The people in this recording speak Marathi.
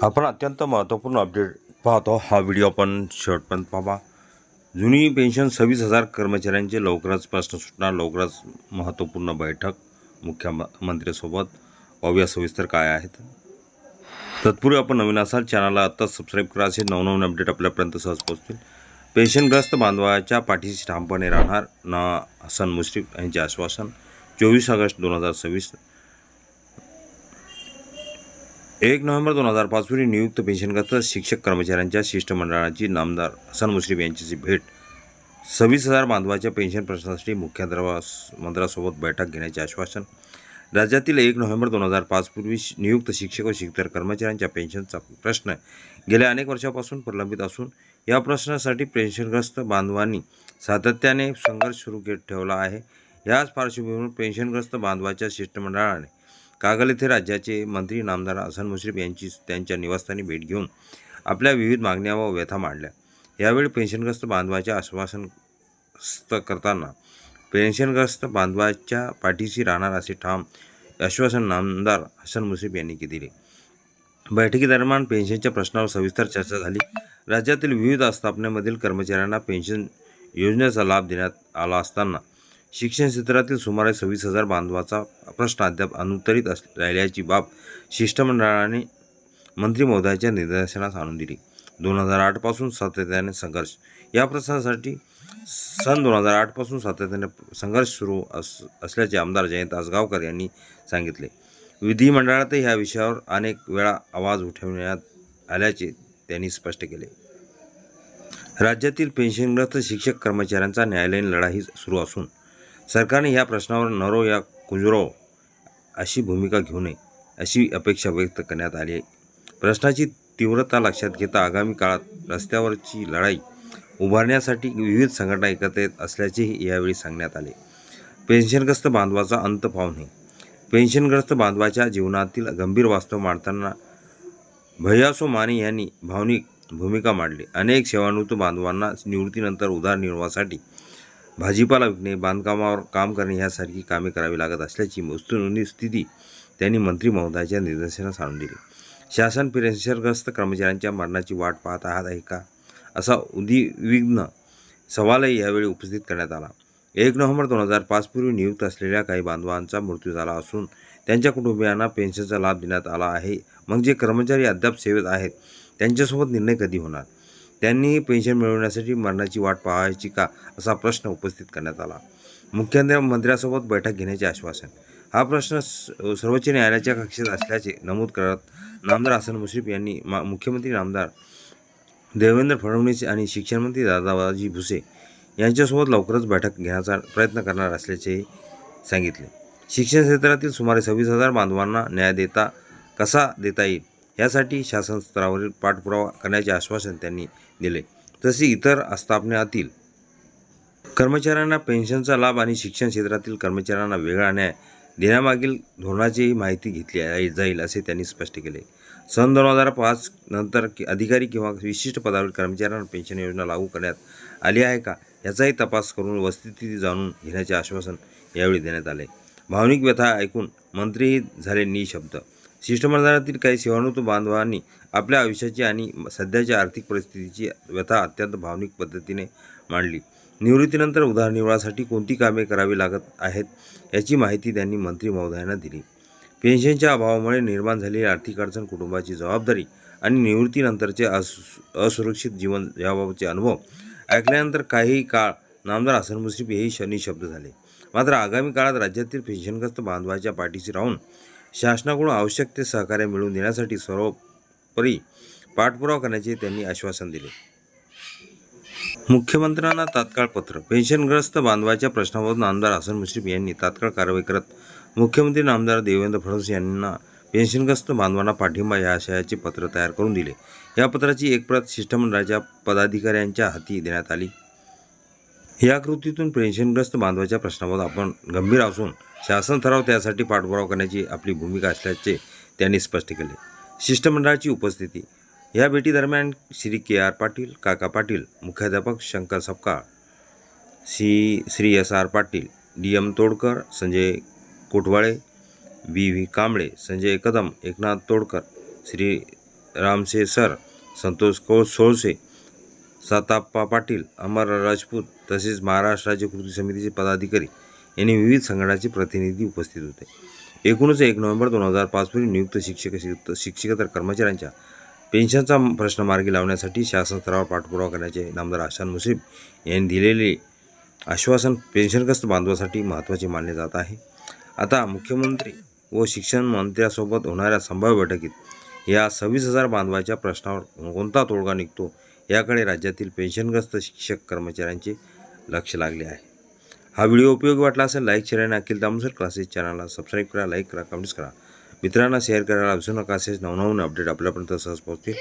आपण अत्यंत महत्त्वपूर्ण अपडेट पाहतो. हा व्हिडिओ आपण शेवटपर्यंत पाहा. जुनी पेन्शन 26,000 कर्मचाऱ्यांचे लवकरच प्रश्न सुटणार. लवकरच महत्त्वपूर्ण बैठक मुख्यमंत्र्यांसोबत. पाहूया सविस्तर काय आहेत. तत्पूर्वी आपण नवीन असाल चॅनलला आत्ताच सबस्क्राईब करा. असे नवनवीन अपडेट आपल्यापर्यंत सहज पोहोचतील. पेन्शनग्रस्त बांधवाच्या पाठीशी ठामपणे राहणार ना हसन मुश्रीफ यांचे आश्वासन. 24 ऑगस्ट 2026. 1 नोव्हेंबर 2005 रोजी नियुक्त पेन्शनग्रस्त शिक्षक कर्मचाऱ्यांच्या शिष्टमंडळाची नामदार हसन मुश्रीफ यांची भेट. 26,000 बांधवाच्या पेन्शन प्रश्नासाठी मुख्यमंत्र्यांसोबत बैठक घेण्याचे आश्वासन. राज्यातील 1 नोव्हेंबर 2005 पूर्वी नियुक्त शिक्षक व शिक्षक कर्मचाऱ्यांच्या पेन्शनचा प्रश्न गेल्या अनेक वर्षांपासून प्रलंबित असून या प्रश्नासाठी पेन्शनग्रस्त बांधवांनी सातत्याने संघर्ष सुरू ठेवला आहे. याच पार्श्वभूमीवर पेन्शनग्रस्त बांधवाच्या शिष्टमंडळाने कागल येथे राज्याचे मंत्री नामदार हसन मुश्रीफ यांची त्यांच्या निवासस्थानी भेट घेऊन आपल्या विविध मागण्या व व्यथा मांडल्या. यावेळी पेन्शनग्रस्त बांधवाच्या आश्वासन करताना पेन्शनग्रस्त बांधवाच्या पाठीशी राहणार असे ठाम आश्वासन नामदार हसन मुश्रीफ यांनी दिले. बैठकीदरम्यान पेन्शनच्या प्रश्नावर सविस्तर चर्चा झाली. राज्यातील विविध आस्थापनांमधील कर्मचाऱ्यांना पेन्शन योजनेचा लाभ देण्यात आला असताना शिक्षण क्षेत्रातील सुमारे 26,000 बांधवाचा प्रश्न अद्याप अनुत्तरित राहिल्याची बाब शिष्टमंडळाने मंत्री महोदयाच्या निदर्शनास आणून दिली. 2008 पासून सातत्याने संघर्ष. या प्रश्नासाठी सन 2008 पासून सातत्याने संघर्ष सुरू असल्याचे आमदार जयंत आसगावकर यांनी सांगितले. विधिमंडळातही या विषयावर अनेक वेळा आवाज उठवण्यात आल्याचे त्यांनी स्पष्ट केले. राज्यातील पेन्शनग्रस्त शिक्षक कर्मचाऱ्यांचा न्यायालयीन लढाई सुरू असून सरकारने या प्रश्नावर नरो या कुंजरो अशी भूमिका घेऊ नये अशी अपेक्षा व्यक्त करण्यात आली आहे. प्रश्नाची तीव्रता लक्षात घेता आगामी काळात रस्त्यावरची लढाई उभारण्यासाठी विविध संघटना एकत्र येत असल्याचेही यावेळी सांगण्यात आले. पेन्शनग्रस्त बांधवाचा अंत पाहू नये. पेन्शनग्रस्त बांधवाच्या जीवनातील गंभीर वास्तव मांडताना भैयासो माने यांनी भावनिक भूमिका मांडली. अनेक सेवानिवृत्त बांधवांना निवृत्तीनंतर उदरनिर्वाहासाठी भाजीपाला विकणे, बांधकामावर काम करणे यासारखी कामे करावी लागत असल्याची वस्तुस्थिती त्यांनी मंत्री महोदयाच्या निदर्शनास आणून दिली. शासन पेन्शनग्रस्त कर्मचाऱ्यांच्या मरणाची वाट पाहत आहे का, असा उद्विग्न सवालही यावेळी उपस्थित करण्यात आला. 1 नोव्हेंबर 2005 पूर्वी नियुक्त असलेल्या काही बांधवांचा मृत्यू झाला असून त्यांच्या कुटुंबियांना पेन्शनचा लाभ देण्यात आला आहे. मग जे कर्मचारी अद्याप सेवेत आहेत त्यांच्यासोबत निर्णय कधी होणार? त्यांनीही पेन्शन मिळवण्यासाठी मरणाची वाट पाहायची का, असा प्रश्न उपस्थित करण्यात आला. मुख्यमंत्र्यांसोबत बैठक घेण्याचे आश्वासन. हा प्रश्न सर्वोच्च न्यायालयाच्या कक्षेत असल्याचे नमूद करत नामदार हसन मुश्रीफ यांनी मुख्यमंत्री नामदार देवेंद्र फडणवीस आणि शिक्षणमंत्री दादाजी भुसे यांच्यासोबत लवकरच बैठक घेण्याचा प्रयत्न करणार असल्याचे सांगितले. शिक्षण क्षेत्रातील सुमारे 26,000 बांधवांना न्याय कसा देता येईल यासाठी शासन स्तरावरील पाठपुरावा करण्याचे आश्वासन त्यांनी दिले. तसे इतर आस्थापनातील कर्मचाऱ्यांना पेन्शनचा लाभ आणि शिक्षण क्षेत्रातील कर्मचाऱ्यांना वेगळा न्याय देण्यामागील धोरणाचीही माहिती घेतली जाईल असे त्यांनी स्पष्ट केले. सन 2005 नंतर अधिकारी किंवा विशिष्ट पदावरील कर्मचाऱ्यांना पेन्शन योजना लागू करण्यात आली आहे का याचाही तपास करून वस्तुस्थिती जाणून घेण्याचे आश्वासन यावेळी देण्यात आले. भावनिक व्यथा ऐकून मंत्रीही झाले निशब्द. शिष्टमंडळातील काही सेवानिवृत्त बांधवांनी आपल्या आयुष्याची आणि सध्याच्या आर्थिक परिस्थितीची व्यथा अत्यंत भावनिक पद्धतीने मांडली. निवृत्तीनंतर उदरनिर्वाहासाठी कोणती कामे करावी लागत आहेत याची माहिती त्यांनी मंत्री महोदयांना दिली. पेन्शनच्या अभावामुळे निर्माण झालेली आर्थिक अडचण, कुटुंबाची जबाबदारी आणि निवृत्तीनंतरचे असुरक्षित जीवन याबाबतचे अनुभव ऐकल्यानंतर काही काळ नामदार हसन मुश्रीफ हेही निशब्द झाले. मात्र आगामी काळात राज्यातील पेन्शनग्रस्त बांधवाच्या पाठीशी राहून शासनाकडून आवश्यक ते सहकार्य मिळवून देण्यासाठी सर्वोपरी पाठपुरावा करण्याचे त्यांनी आश्वासन दिले. मुख्यमंत्र्यांना तात्काळ पत्र. पेन्शनग्रस्त बांधवाच्या प्रश्नावरून आमदार हसन मुश्रीफ यांनी तात्काळ कारवाई करत मुख्यमंत्री नामदार देवेंद्र फडणवीस यांना पेन्शनग्रस्त बांधवांना पाठिंबा या आशयाचे पत्र तयार करून दिले. या पत्राची एक प्रत शिष्टमंडळाच्या पदाधिकाऱ्यांच्या हाती देण्यात आली. या कृतीतून पेन्शनग्रस्त बांधवाच्या प्रश्नाबाबत आपण गंभीर असून शासन ठराव त्यासाठी पाठपुरावा करण्याची आपली भूमिका असल्याचे त्यांनी स्पष्ट केले. शिष्टमंडळाची उपस्थिती. या भेटीदरम्यान श्री के.आर. पाटील, काका पाटील, मुख्याध्यापक Shankar Sapkal, Shri S R. Patil, D M. Todkar, Sanjay Kotwale, B V. Kamble, Sanjay Kadam, Eknath Todkar, Shri Ramse sir, Santosh Solse, Satappa Patil, Amar Rajput तसेच महाराष्ट्र राज्य कृती समितीचे पदाधिकारी यांनी विविध संघटनांचे प्रतिनिधी उपस्थित होते. एकूणच 1 नोव्हेंबर 2005 रोजी नियुक्त शिक्षकेतर कर्मचाऱ्यांच्या पेन्शनचा प्रश्न मार्गी लावण्यासाठी शासन स्तरावर पाठपुरावा करण्याचे नामदार हसन मुश्रीफ यांनी दिलेले आश्वासन पेन्शनग्रस्त बांधवांसाठी महत्त्वाचे मानले जात आहे. आता मुख्यमंत्री व शिक्षण मंत्र्यांसोबत होणाऱ्या संभाव्य बैठकीत या 26,000 बांधवांच्या प्रश्नावर कोणता तोडगा निघतो याकडे राज्यातील पेन्शनग्रस्त शिक्षक कर्मचाऱ्यांचे लक्ष लागले आहे. हा व्हिडिओ उपयोगी वाटला असेल लाईक, शेअर आणि अखिल दामोदर क्लासेस चॅनलला सबस्क्राईब करा, लाईक करा, कमेंट्स करा, मित्रांना शेअर करायला विसरू नका. असेच नवनवीन अपडेट आपल्यापर्यंत सहज पोहोचतील.